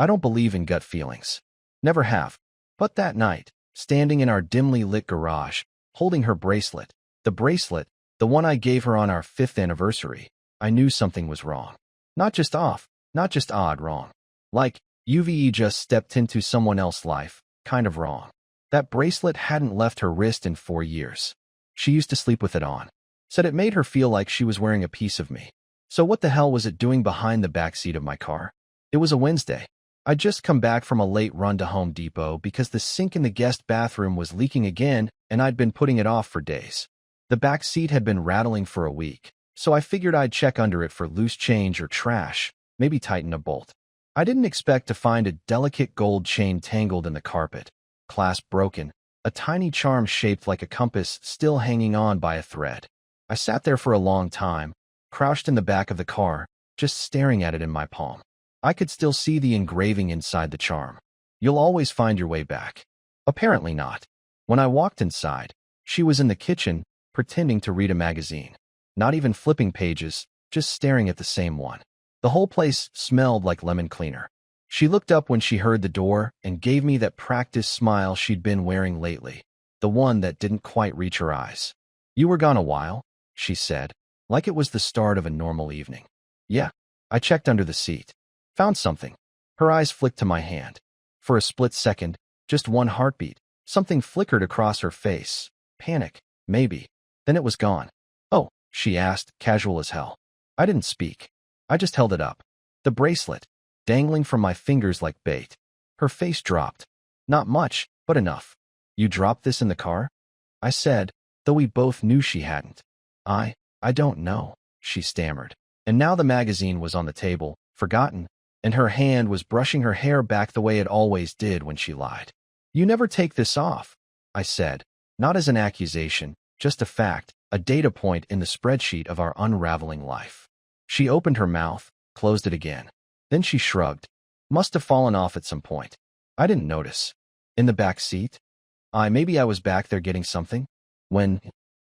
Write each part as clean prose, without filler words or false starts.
I don't believe in gut feelings. Never have. But that night, standing in our dimly lit garage, holding her bracelet, the one I gave her on our 5th anniversary, I knew something was wrong. Not just off, not just odd wrong. Like, UVE just stepped into someone else's life, kind of wrong. That bracelet hadn't left her wrist in 4 years. She used to sleep with it on. Said it made her feel like she was wearing a piece of me. So what the hell was it doing behind the back seat of my car? It was a Wednesday. I'd just come back from a late run to Home Depot because the sink in the guest bathroom was leaking again and I'd been putting it off for days. The back seat had been rattling for a week, so I figured I'd check under it for loose change or trash, maybe tighten a bolt. I didn't expect to find a delicate gold chain tangled in the carpet, clasp broken, a tiny charm shaped like a compass still hanging on by a thread. I sat there for a long time, crouched in the back of the car, just staring at it in my palm. I could still see the engraving inside the charm. You'll always find your way back. Apparently not. When I walked inside, she was in the kitchen, pretending to read a magazine. Not even flipping pages, just staring at the same one. The whole place smelled like lemon cleaner. She looked up when she heard the door and gave me that practiced smile she'd been wearing lately, the one that didn't quite reach her eyes. "You were gone a while," she said, like it was the start of a normal evening. "Yeah." I checked under the seat. Found something. Her eyes flicked to my hand. For a split second, just one heartbeat, something flickered across her face. Panic, maybe. Then it was gone. "Oh," she asked, casual as hell. I didn't speak. I just held it up. The bracelet, dangling from my fingers like bait. Her face dropped. "Not much, but enough." "You dropped this in the car?" I said, though we both knew she hadn't. I don't know," she stammered. And now the magazine was on the table, forgotten, and her hand was brushing her hair back the way it always did when she lied. "You never take this off," I said, not as an accusation, just a fact, a data point in the spreadsheet of our unraveling life. She opened her mouth, closed it again. Then she shrugged. "Must have fallen off at some point. I didn't notice." "In the back seat?" Maybe I was back there getting something." "When?"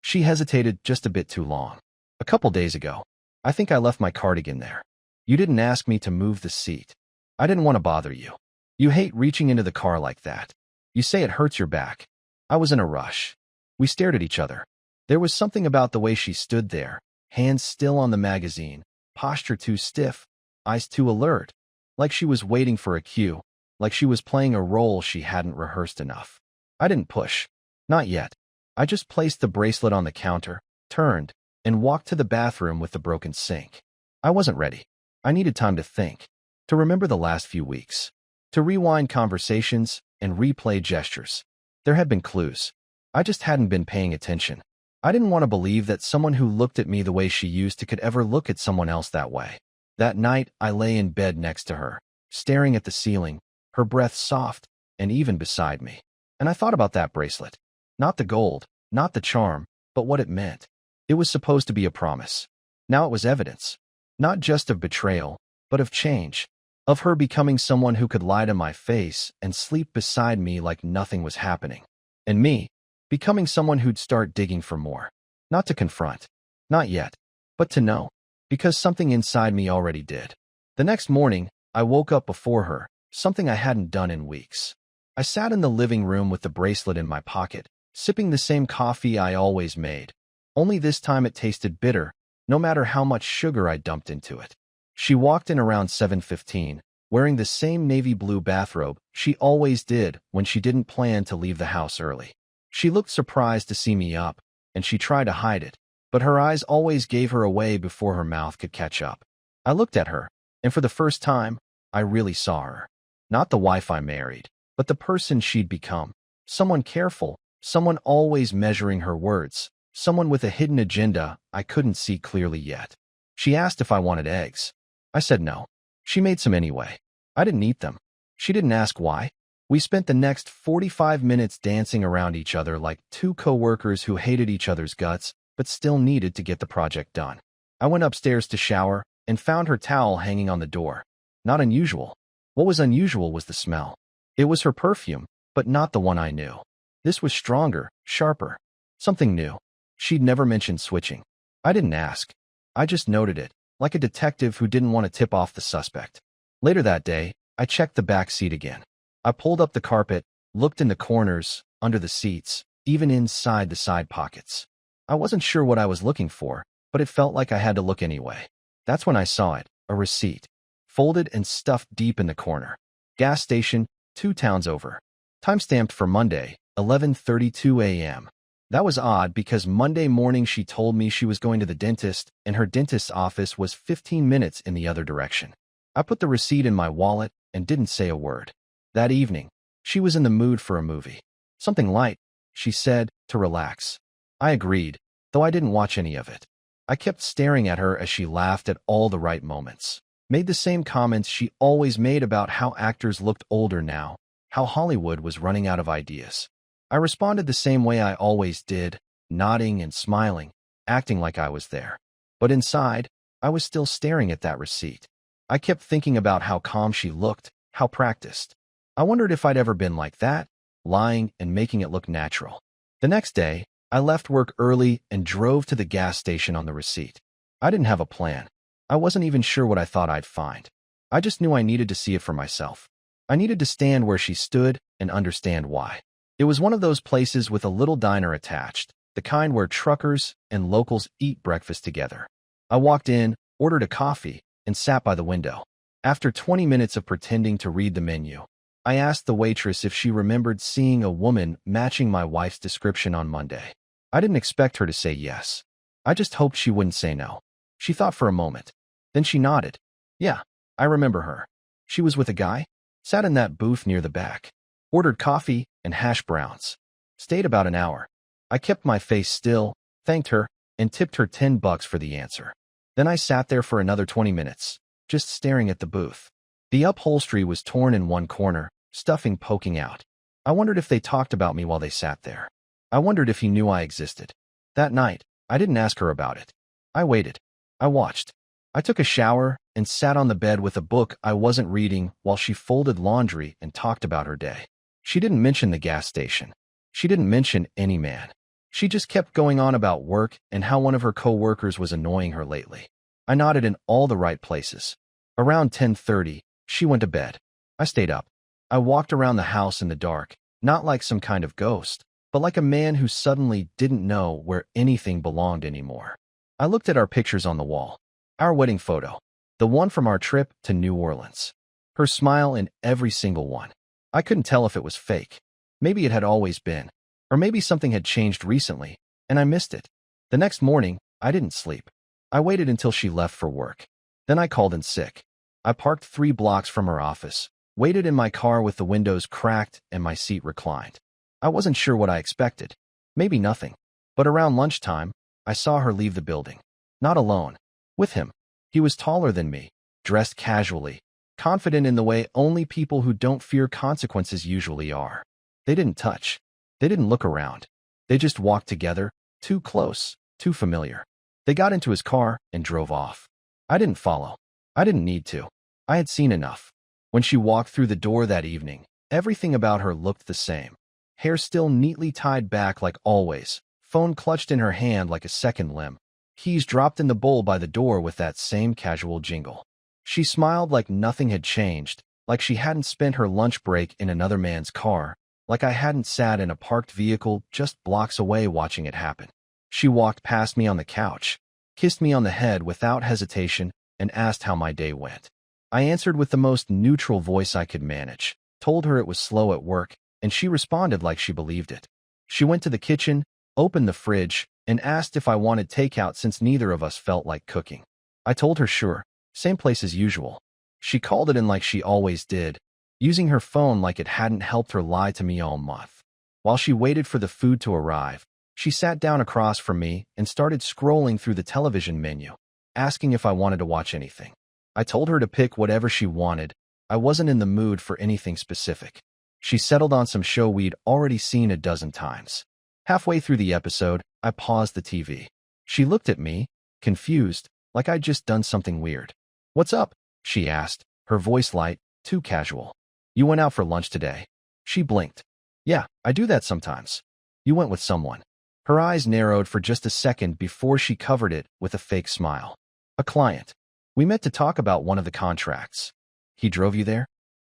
She hesitated just a bit too long. "A couple days ago. I think I left my cardigan there. You didn't ask me to move the seat. I didn't want to bother you. You hate reaching into the car like that. You say it hurts your back." I was in a rush. We stared at each other. There was something about the way she stood there, hands still on the magazine, posture too stiff, eyes too alert, like she was waiting for a cue, like she was playing a role she hadn't rehearsed enough. I didn't push. Not yet. I just placed the bracelet on the counter, turned, and walked to the bathroom with the broken sink. I wasn't ready. I needed time to think, to remember the last few weeks, to rewind conversations and replay gestures. There had been clues. I just hadn't been paying attention. I didn't want to believe that someone who looked at me the way she used to could ever look at someone else that way. That night, I lay in bed next to her, staring at the ceiling, her breath soft and even beside me. And I thought about that bracelet. Not the gold, not the charm, but what it meant. It was supposed to be a promise. Now it was evidence. Not just of betrayal, but of change. Of her becoming someone who could lie to my face and sleep beside me like nothing was happening. And me, becoming someone who'd start digging for more. Not to confront. Not yet. But to know. Because something inside me already did. The next morning, I woke up before her, something I hadn't done in weeks. I sat in the living room with the bracelet in my pocket, sipping the same coffee I always made. Only this time it tasted bitter, no matter how much sugar I dumped into it. She walked in around 7:15, wearing the same navy blue bathrobe she always did when she didn't plan to leave the house early. She looked surprised to see me up, and she tried to hide it, but her eyes always gave her away before her mouth could catch up. I looked at her, and for the first time, I really saw her. Not the wife I married, but the person she'd become. Someone careful, someone always measuring her words, someone with a hidden agenda I couldn't see clearly yet. She asked if I wanted eggs. I said no. She made some anyway. I didn't eat them. She didn't ask why. We spent the next 45 minutes dancing around each other like two coworkers who hated each other's guts, but still needed to get the project done. I went upstairs to shower and found her towel hanging on the door. Not unusual. What was unusual was the smell. It was her perfume, but not the one I knew. This was stronger, sharper. Something new. She'd never mentioned switching. I didn't ask. I just noted it, like a detective who didn't want to tip off the suspect. Later that day, I checked the back seat again. I pulled up the carpet, looked in the corners, under the seats, even inside the side pockets. I wasn't sure what I was looking for, but it felt like I had to look anyway. That's when I saw it, a receipt, folded and stuffed deep in the corner. Gas station, 2 towns over. Timestamped for Monday, 11:32 a.m. That was odd because Monday morning she told me she was going to the dentist and her dentist's office was 15 minutes in the other direction. I put the receipt in my wallet and didn't say a word. That evening, she was in the mood for a movie. Something light, she said, to relax. I agreed, though I didn't watch any of it. I kept staring at her as she laughed at all the right moments. Made the same comments she always made about how actors looked older now, how Hollywood was running out of ideas. I responded the same way I always did, nodding and smiling, acting like I was there. But inside, I was still staring at that receipt. I kept thinking about how calm she looked, how practiced. I wondered if I'd ever been like that, lying and making it look natural. The next day, I left work early and drove to the gas station on the receipt. I didn't have a plan. I wasn't even sure what I thought I'd find. I just knew I needed to see it for myself. I needed to stand where she stood and understand why. It was one of those places with a little diner attached, the kind where truckers and locals eat breakfast together. I walked in, ordered a coffee, and sat by the window. After 20 minutes of pretending to read the menu, I asked the waitress if she remembered seeing a woman matching my wife's description on Monday. I didn't expect her to say yes. I just hoped she wouldn't say no. She thought for a moment. Then she nodded. Yeah, I remember her. She was with a guy? Sat in that booth near the back. Ordered coffee and hash browns. Stayed about an hour. I kept my face still, thanked her, and tipped her $10 for the answer. Then I sat there for another 20 minutes, just staring at the booth. The upholstery was torn in one corner, stuffing poking out. I wondered if they talked about me while they sat there. I wondered if he knew I existed. That night, I didn't ask her about it. I waited. I watched. I took a shower and sat on the bed with a book I wasn't reading while she folded laundry and talked about her day. She didn't mention the gas station. She didn't mention any man. She just kept going on about work and how one of her coworkers was annoying her lately. I nodded in all the right places. Around 10:30, she went to bed. I stayed up. I walked around the house in the dark, not like some kind of ghost, but like a man who suddenly didn't know where anything belonged anymore. I looked at our pictures on the wall. Our wedding photo. The one from our trip to New Orleans. Her smile in every single one. I couldn't tell if it was fake. Maybe it had always been. Or maybe something had changed recently, and I missed it. The next morning, I didn't sleep. I waited until she left for work. Then I called in sick. I parked 3 blocks from her office, waited in my car with the windows cracked and my seat reclined. I wasn't sure what I expected. Maybe nothing. But around lunchtime, I saw her leave the building. Not alone. With him. He was taller than me, dressed casually, confident in the way only people who don't fear consequences usually are. They didn't touch. They didn't look around. They just walked together, too close, too familiar. They got into his car and drove off. I didn't follow. I didn't need to. I had seen enough. When she walked through the door that evening, everything about her looked the same. Hair still neatly tied back like always, phone clutched in her hand like a second limb, keys dropped in the bowl by the door with that same casual jingle. She smiled like nothing had changed, like she hadn't spent her lunch break in another man's car, like I hadn't sat in a parked vehicle just blocks away watching it happen. She walked past me on the couch, kissed me on the head without hesitation, and asked how my day went. I answered with the most neutral voice I could manage, told her it was slow at work, and she responded like she believed it. She went to the kitchen, opened the fridge, and asked if I wanted takeout since neither of us felt like cooking. I told her sure, same place as usual. She called it in like she always did, using her phone like it hadn't helped her lie to me all month. While she waited for the food to arrive, she sat down across from me and started scrolling through the television menu, asking if I wanted to watch anything. I told her to pick whatever she wanted. I wasn't in the mood for anything specific. She settled on some show we'd already seen a dozen times. Halfway through the episode, I paused the TV. She looked at me, confused, like I'd just done something weird. "What's up?" she asked, her voice light, too casual. "You went out for lunch today." She blinked. "Yeah, I do that sometimes." "You went with someone." Her eyes narrowed for just a second before she covered it with a fake smile. "A client. We met to talk about one of the contracts." "He drove you there?"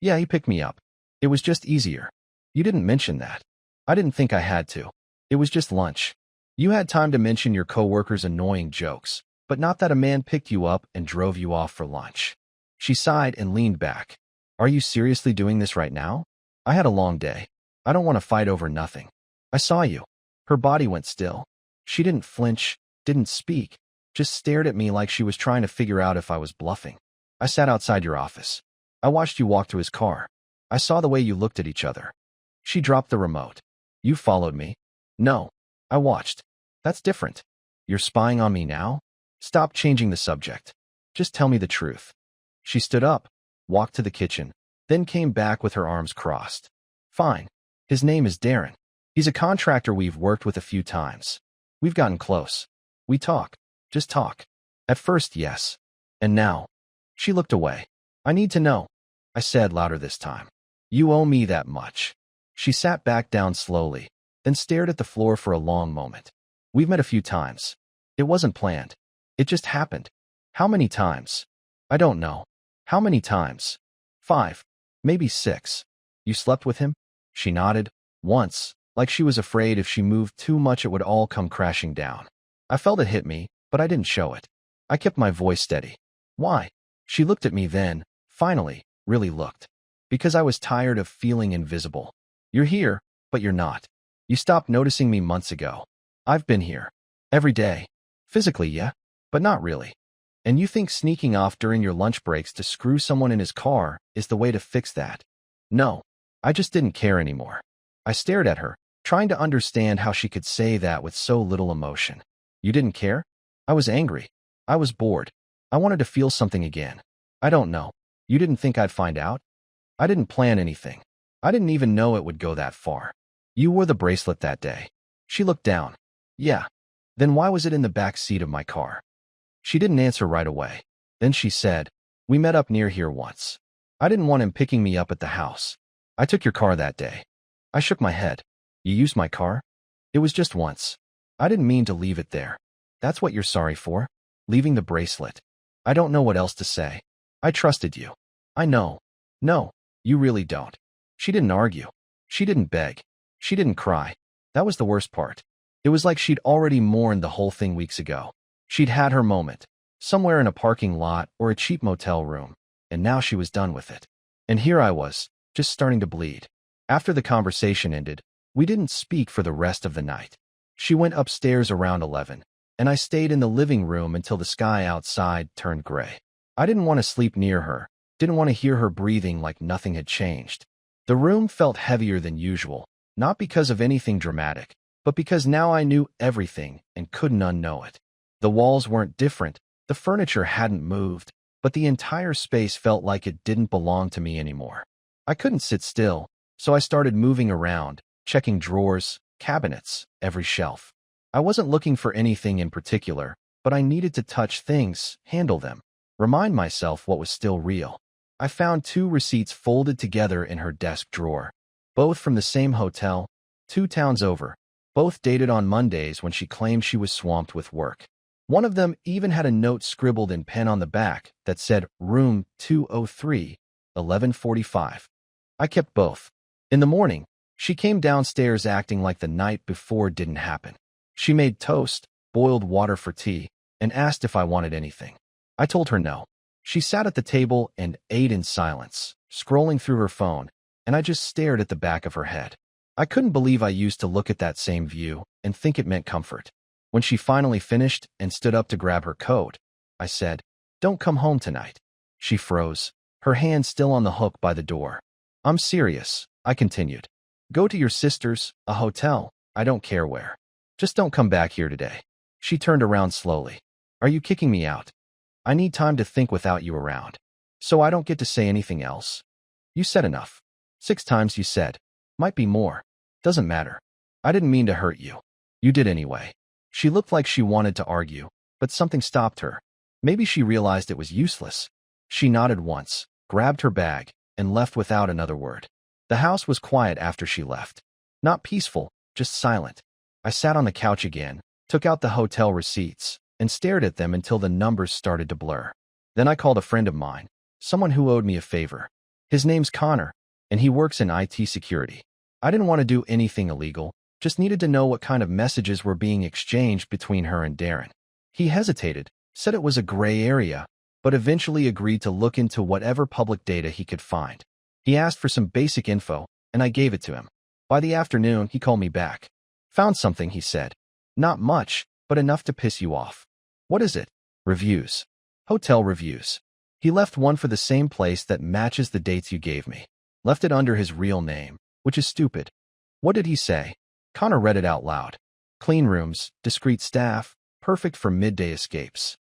Yeah, he picked me up. It was just easier. You didn't mention that. I didn't think I had to. It was just lunch. You had time to mention your coworkers' annoying jokes, but not that a man picked you up and drove you off for lunch. She sighed and leaned back. Are you seriously doing this right now? I had a long day. I don't want to fight over nothing. I saw you. Her body went still. She didn't flinch, didn't speak, just stared at me like she was trying to figure out if I was bluffing. I sat outside your office. I watched you walk to his car. I saw the way you looked at each other. She dropped the remote. You followed me. No. I watched. That's different. You're spying on me now? Stop changing the subject. Just tell me the truth. She stood up, walked to the kitchen, then came back with her arms crossed. Fine. His name is Darren. He's a contractor we've worked with a few times. We've gotten close. We talk. Just talk. At first, yes. And now? She looked away. I need to know, I said louder this time. You owe me that much. She sat back down slowly, then stared at the floor for a long moment. We've met a few times. It wasn't planned. It just happened. How many times? I don't know. How many times? 5. Maybe 6. You slept with him? She nodded. Once, like she was afraid if she moved too much it would all come crashing down. I felt it hit me, but I didn't show it. I kept my voice steady. Why? She looked at me then, finally, really looked. Because I was tired of feeling invisible. You're here, but you're not. You stopped noticing me months ago. I've been here. Every day. Physically, yeah, but not really. And you think sneaking off during your lunch breaks to screw someone in his car is the way to fix that? No. I just didn't care anymore. I stared at her, trying to understand how she could say that with so little emotion. You didn't care? I was angry. I was bored. I wanted to feel something again. I don't know. You didn't think I'd find out? I didn't plan anything. I didn't even know it would go that far. You wore the bracelet that day. She looked down. Yeah. Then why was it in the back seat of my car? She didn't answer right away. Then she said, we met up near here once. I didn't want him picking me up at the house. I took your car that day. I shook my head. You used my car? It was just once. I didn't mean to leave it there. That's what you're sorry for? Leaving the bracelet. I don't know what else to say. I trusted you. I know. No, you really don't. She didn't argue. She didn't beg. She didn't cry. That was the worst part. It was like she'd already mourned the whole thing weeks ago. She'd had her moment, somewhere in a parking lot or a cheap motel room, and now she was done with it. And here I was, just starting to bleed. After the conversation ended, we didn't speak for the rest of the night. She went upstairs around 11, and I stayed in the living room until the sky outside turned gray. I didn't want to sleep near her, didn't want to hear her breathing like nothing had changed. The room felt heavier than usual, not because of anything dramatic, but because now I knew everything and couldn't unknow it. The walls weren't different, the furniture hadn't moved, but the entire space felt like it didn't belong to me anymore. I couldn't sit still, so I started moving around, checking drawers, cabinets, every shelf. I wasn't looking for anything in particular, but I needed to touch things, handle them, remind myself what was still real. I found 2 receipts folded together in her desk drawer, both from the same hotel, 2 towns over, both dated on Mondays when she claimed she was swamped with work. One of them even had a note scribbled in pen on the back that said Room 203, 1145. I kept both. In the morning, she came downstairs acting like the night before didn't happen. She made toast, boiled water for tea, and asked if I wanted anything. I told her no. She sat at the table and ate in silence, scrolling through her phone, and I just stared at the back of her head. I couldn't believe I used to look at that same view and think it meant comfort. When she finally finished and stood up to grab her coat, I said, "Don't come home tonight." She froze, her hand still on the hook by the door. "I'm serious," I continued. "Go to your sister's, a hotel, I don't care where. Just don't come back here today." She turned around slowly. "Are you kicking me out? I need time to think without you around. So I don't get to say anything else?" "You said enough. 6 times you said. Might be more. Doesn't matter. I didn't mean to hurt you. You did anyway." She looked like she wanted to argue, but something stopped her. Maybe she realized it was useless. She nodded once, grabbed her bag, and left without another word. The house was quiet after she left. Not peaceful, just silent. I sat on the couch again, took out the hotel receipts, and stared at them until the numbers started to blur. Then I called a friend of mine, someone who owed me a favor. His name's Connor, and he works in IT security. I didn't want to do anything illegal, just needed to know what kind of messages were being exchanged between her and Darren. He hesitated, said it was a gray area, but eventually agreed to look into whatever public data he could find. He asked for some basic info, and I gave it to him. By the afternoon, he called me back. Found something, he said. Not much, but enough to piss you off. What is it? Reviews. Hotel reviews. He left one for the same place that matches the dates you gave me. Left it under his real name, which is stupid. What did he say? Connor read it out loud. Clean rooms, discreet staff, perfect for midday escapes.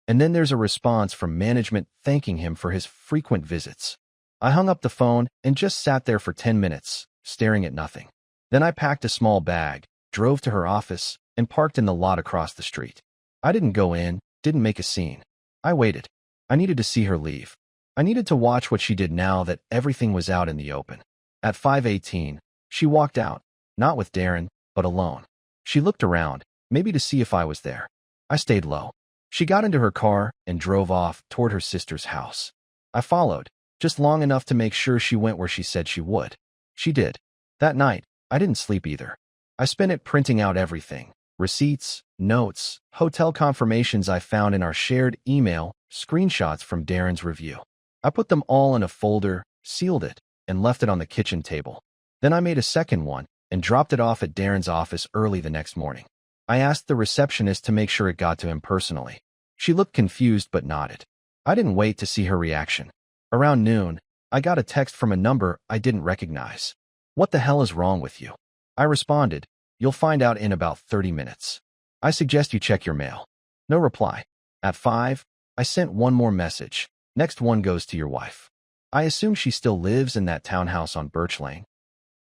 And then there's a response from management thanking him for his frequent visits. I hung up the phone and just sat there for 10 minutes, staring at nothing. Then I packed a small bag, drove to her office, and parked in the lot across the street. I didn't go in, didn't make a scene. I waited. I needed to see her leave. I needed to watch what she did now that everything was out in the open. At 5:18, she walked out, not with Darren, but alone. She looked around, maybe to see if I was there. I stayed low. She got into her car and drove off toward her sister's house. I followed, just long enough to make sure she went where she said she would. She did. That night, I didn't sleep either. I spent it printing out everything. Receipts, notes, hotel confirmations I found in our shared email, screenshots from Darren's review. I put them all in a folder, sealed it, and left it on the kitchen table. Then I made a second one and dropped it off at Darren's office early the next morning. I asked the receptionist to make sure it got to him personally. She looked confused but nodded. I didn't wait to see her reaction. Around noon, I got a text from a number I didn't recognize. What the hell is wrong with you? I responded, you'll find out in about 30 minutes. I suggest you check your mail. No reply. At 5, I sent one more message. Next one goes to your wife. I assume she still lives in that townhouse on Birch Lane.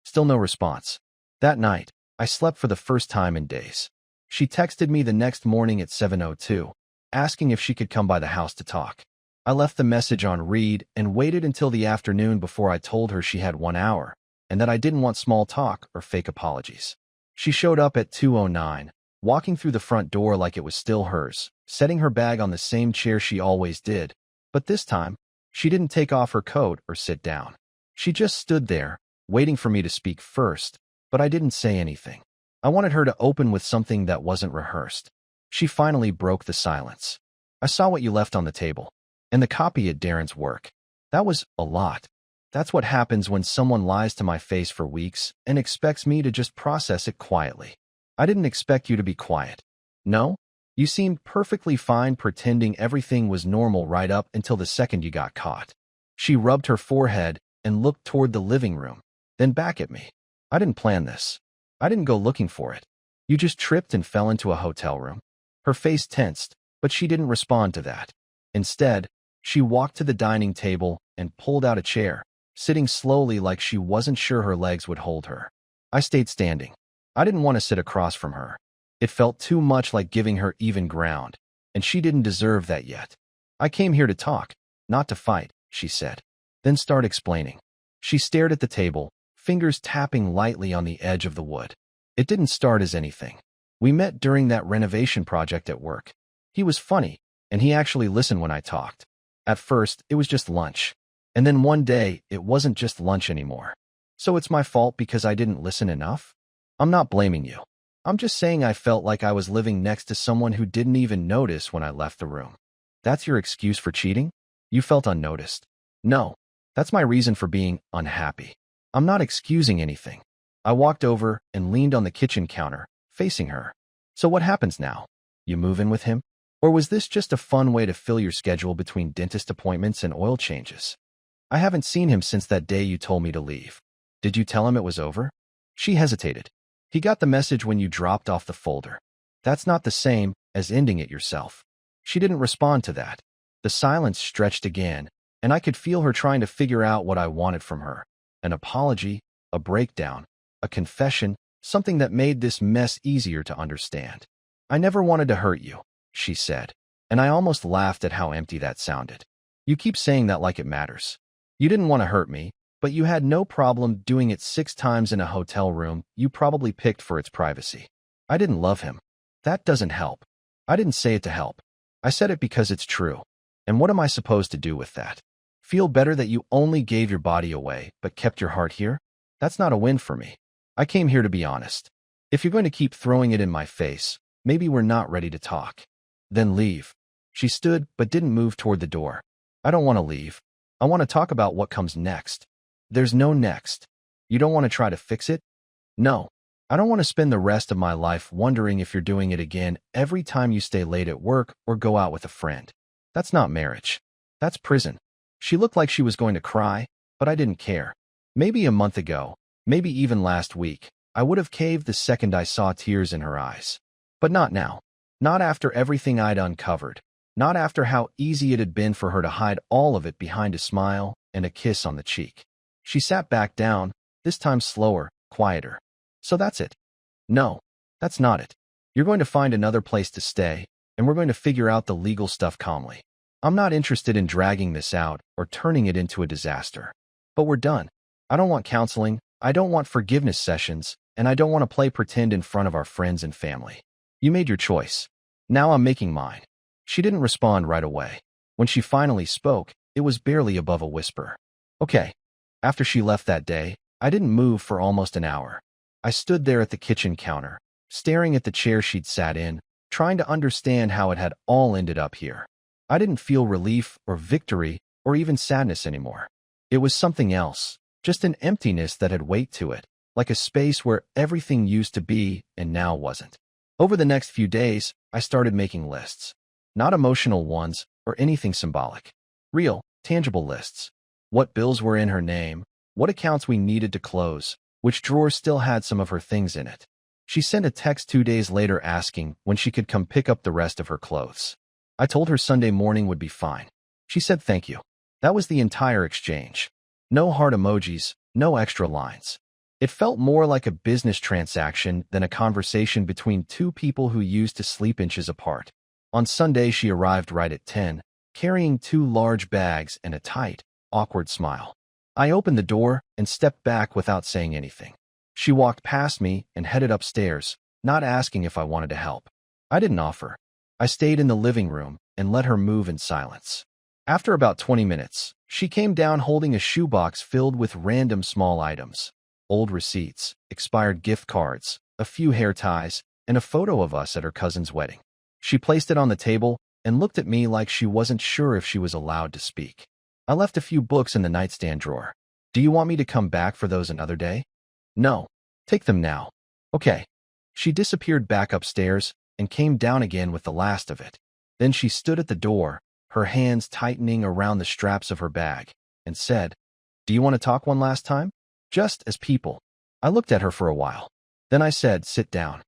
Still no response. That night, I slept for the first time in days. She texted me the next morning at 7:02, asking if she could come by the house to talk. I left the message on read and waited until the afternoon before I told her she had 1 hour, and that I didn't want small talk or fake apologies. She showed up at 2:09, walking through the front door like it was still hers, setting her bag on the same chair she always did, but this time, she didn't take off her coat or sit down. She just stood there, waiting for me to speak first, but I didn't say anything. I wanted her to open with something that wasn't rehearsed. She finally broke the silence. I saw what you left on the table, and the copy at Darren's work. That was a lot. That's what happens when someone lies to my face for weeks and expects me to just process it quietly. I didn't expect you to be quiet. No? You seemed perfectly fine pretending everything was normal right up until the second you got caught. She rubbed her forehead and looked toward the living room, then back at me. I didn't plan this. I didn't go looking for it. You just tripped and fell into a hotel room. Her face tensed, but she didn't respond to that. Instead, she walked to the dining table and pulled out a chair, sitting slowly like she wasn't sure her legs would hold her. I stayed standing. I didn't want to sit across from her. It felt too much like giving her even ground, and she didn't deserve that yet. I came here to talk, not to fight, she said. Then start explaining. She stared at the table, fingers tapping lightly on the edge of the wood. It didn't start as anything. We met during that renovation project at work. He was funny, and he actually listened when I talked. At first, it was just lunch. And then one day, it wasn't just lunch anymore. So it's my fault because I didn't listen enough? I'm not blaming you. I'm just saying I felt like I was living next to someone who didn't even notice when I left the room. That's your excuse for cheating? You felt unnoticed. No, that's my reason for being unhappy. I'm not excusing anything. I walked over and leaned on the kitchen counter, facing her. So what happens now? You move in with him? Or was this just a fun way to fill your schedule between dentist appointments and oil changes? I haven't seen him since that day you told me to leave. Did you tell him it was over? She hesitated. He got the message when you dropped off the folder. That's not the same as ending it yourself. She didn't respond to that. The silence stretched again, and I could feel her trying to figure out what I wanted from her. An apology, a breakdown, a confession, something that made this mess easier to understand. I never wanted to hurt you, she said, and I almost laughed at how empty that sounded. You keep saying that like it matters. You didn't want to hurt me, but you had no problem doing it 6 times in a hotel room you probably picked for its privacy. I didn't love him. That doesn't help. I didn't say it to help. I said it because it's true. And what am I supposed to do with that? Feel better that you only gave your body away, but kept your heart here? That's not a win for me. I came here to be honest. If you're going to keep throwing it in my face, maybe we're not ready to talk. Then leave. She stood, but didn't move toward the door. I don't want to leave. I want to talk about what comes next. There's no next. You don't want to try to fix it? No. I don't want to spend the rest of my life wondering if you're doing it again every time you stay late at work or go out with a friend. That's not marriage. That's prison. She looked like she was going to cry, but I didn't care. Maybe a month ago, maybe even last week, I would have caved the second I saw tears in her eyes. But not now. Not after everything I'd uncovered. Not after how easy it had been for her to hide all of it behind a smile and a kiss on the cheek. She sat back down, this time slower, quieter. So that's it. No, that's not it. You're going to find another place to stay, and we're going to figure out the legal stuff calmly. I'm not interested in dragging this out or turning it into a disaster. But we're done. I don't want counseling, I don't want forgiveness sessions, and I don't want to play pretend in front of our friends and family. You made your choice. Now I'm making mine. She didn't respond right away. When she finally spoke, it was barely above a whisper. Okay. After she left that day, I didn't move for almost an hour. I stood there at the kitchen counter, staring at the chair she'd sat in, trying to understand how it had all ended up here. I didn't feel relief or victory or even sadness anymore. It was something else, just an emptiness that had weight to it, like a space where everything used to be and now wasn't. Over the next few days, I started making lists. Not emotional ones or anything symbolic. Real, tangible lists. What bills were in her name, what accounts we needed to close, which drawer still had some of her things in it. She sent a text 2 days later asking when she could come pick up the rest of her clothes. I told her Sunday morning would be fine. She said thank you. That was the entire exchange. No heart emojis, no extra lines. It felt more like a business transaction than a conversation between two people who used to sleep inches apart. On Sunday, she arrived right at 10, carrying 2 large bags and a tight, awkward smile. I opened the door and stepped back without saying anything. She walked past me and headed upstairs, not asking if I wanted to help. I didn't offer. I stayed in the living room and let her move in silence. After about 20 minutes, she came down holding a shoebox filled with random small items. Old receipts, expired gift cards, a few hair ties, and a photo of us at her cousin's wedding. She placed it on the table and looked at me like she wasn't sure if she was allowed to speak. I left a few books in the nightstand drawer. Do you want me to come back for those another day? No. Take them now. Okay. She disappeared back upstairs and came down again with the last of it. Then she stood at the door, her hands tightening around the straps of her bag, and said, "Do you want to talk one last time? Just as people." I looked at her for a while. Then I said, "Sit down."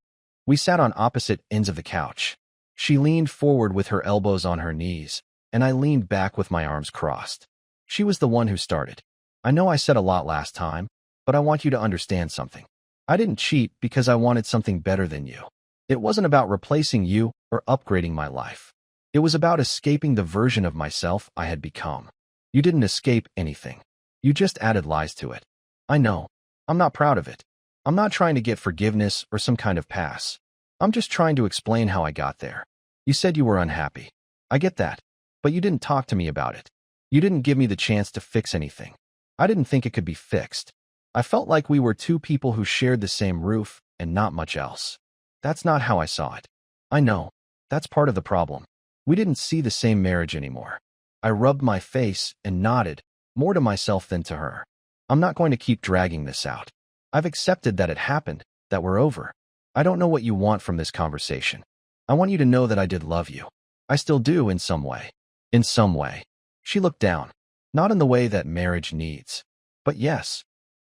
We sat on opposite ends of the couch. She leaned forward with her elbows on her knees, and I leaned back with my arms crossed. She was the one who started. I know I said a lot last time, but I want you to understand something. I didn't cheat because I wanted something better than you. It wasn't about replacing you or upgrading my life. It was about escaping the version of myself I had become. You didn't escape anything. You just added lies to it. I know. I'm not proud of it. I'm not trying to get forgiveness or some kind of pass. I'm just trying to explain how I got there. You said you were unhappy. I get that. But you didn't talk to me about it. You didn't give me the chance to fix anything. I didn't think it could be fixed. I felt like we were two people who shared the same roof and not much else. That's not how I saw it. I know. That's part of the problem. We didn't see the same marriage anymore. I rubbed my face and nodded, more to myself than to her. I'm not going to keep dragging this out. I've accepted that it happened, that we're over. I don't know what you want from this conversation. I want you to know that I did love you. I still do in some way. In some way. She looked down. Not in the way that marriage needs. But yes.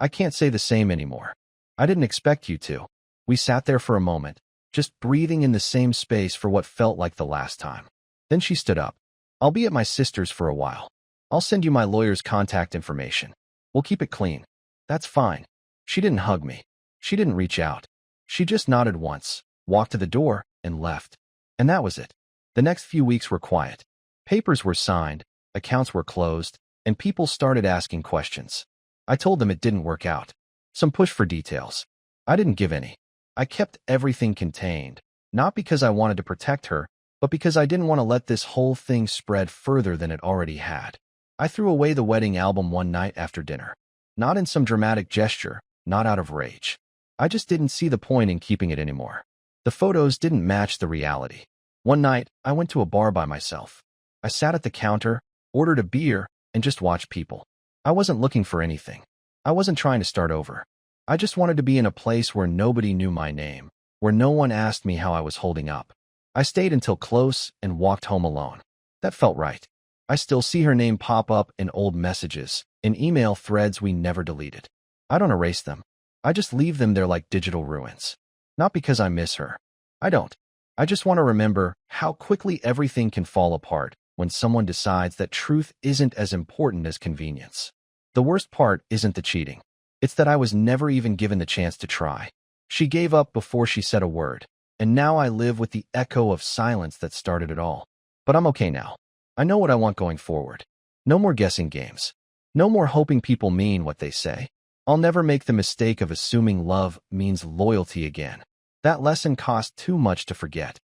I can't say the same anymore. I didn't expect you to. We sat there for a moment, just breathing in the same space for what felt like the last time. Then she stood up. I'll be at my sister's for a while. I'll send you my lawyer's contact information. We'll keep it clean. That's fine. She didn't hug me. She didn't reach out. She just nodded once, walked to the door, and left. And that was it. The next few weeks were quiet. Papers were signed, accounts were closed, and people started asking questions. I told them it didn't work out. Some push for details. I didn't give any. I kept everything contained, not because I wanted to protect her, but because I didn't want to let this whole thing spread further than it already had. I threw away the wedding album one night after dinner. Not in some dramatic gesture, not out of rage. I just didn't see the point in keeping it anymore. The photos didn't match the reality. One night, I went to a bar by myself. I sat at the counter, ordered a beer, and just watched people. I wasn't looking for anything. I wasn't trying to start over. I just wanted to be in a place where nobody knew my name, where no one asked me how I was holding up. I stayed until close and walked home alone. That felt right. I still see her name pop up in old messages, in email threads we never deleted. I don't erase them. I just leave them there like digital ruins. Not because I miss her. I don't. I just want to remember how quickly everything can fall apart when someone decides that truth isn't as important as convenience. The worst part isn't the cheating. It's that I was never even given the chance to try. She gave up before she said a word, and now I live with the echo of silence that started it all. But I'm okay now. I know what I want going forward. No more guessing games. No more hoping people mean what they say. I'll never make the mistake of assuming love means loyalty again. That lesson cost too much to forget.